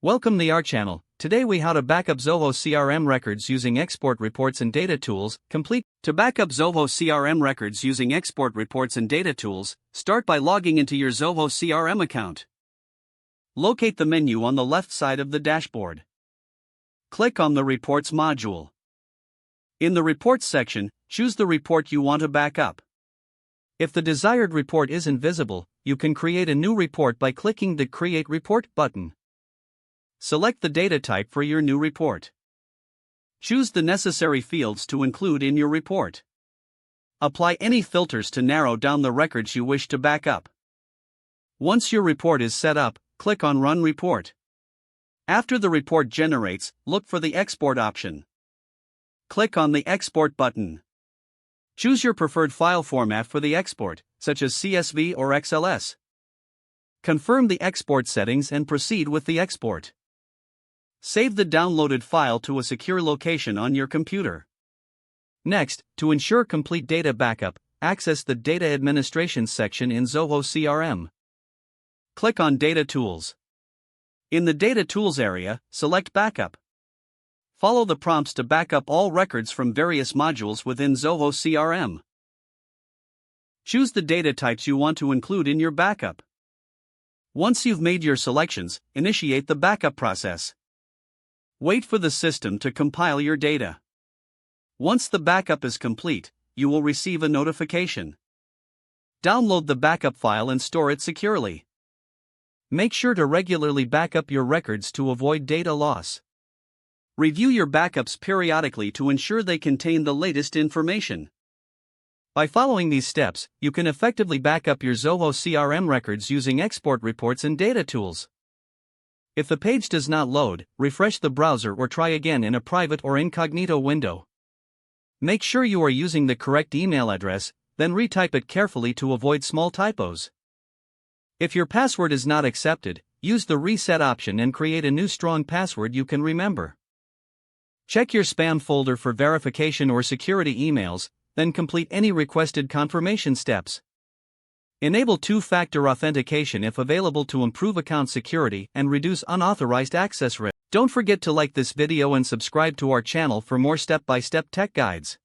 Welcome to our channel. Today we how to backup Zoho CRM records using export reports and data tools. Complete. To backup Zoho CRM records using export reports and data tools, start by logging into your Zoho CRM account. Locate the menu on the left side of the dashboard. Click on the Reports module. In the Reports section, choose the report you want to backup. If the desired report isn't visible, you can create a new report by clicking the Create Report button. Select the data type for your new report. Choose the necessary fields to include in your report. Apply any filters to narrow down the records you wish to backup. Once your report is set up, click on Run Report. After the report generates, look for the Export option. Click on the Export button. Choose your preferred file format for the export, such as CSV or XLS. Confirm the export settings and proceed with the export. Save the downloaded file to a secure location on your computer. Next, to ensure complete data backup, access the Data Administration section in Zoho CRM. Click on Data Tools. In the Data Tools area, select Backup. Follow the prompts to backup all records from various modules within Zoho CRM. Choose the data types you want to include in your backup. Once you've made your selections, initiate the backup process. Wait for the system to compile your data. Once the backup is complete, you will receive a notification. Download the backup file and store it securely. Make sure to regularly backup your records to avoid data loss. Review your backups periodically to ensure they contain the latest information. By following these steps, you can effectively backup your Zoho CRM records using export reports and data tools. If the page does not load, refresh the browser or try again in a private or incognito window. Make sure you are using the correct email address, then retype it carefully to avoid small typos. If your password is not accepted, use the Reset option and create a new strong password you can remember. Check your spam folder for verification or security emails, then complete any requested confirmation steps. Enable two-factor authentication if available to improve account security and reduce unauthorized access risk. Don't forget to like this video and subscribe to our channel for more step-by-step tech guides.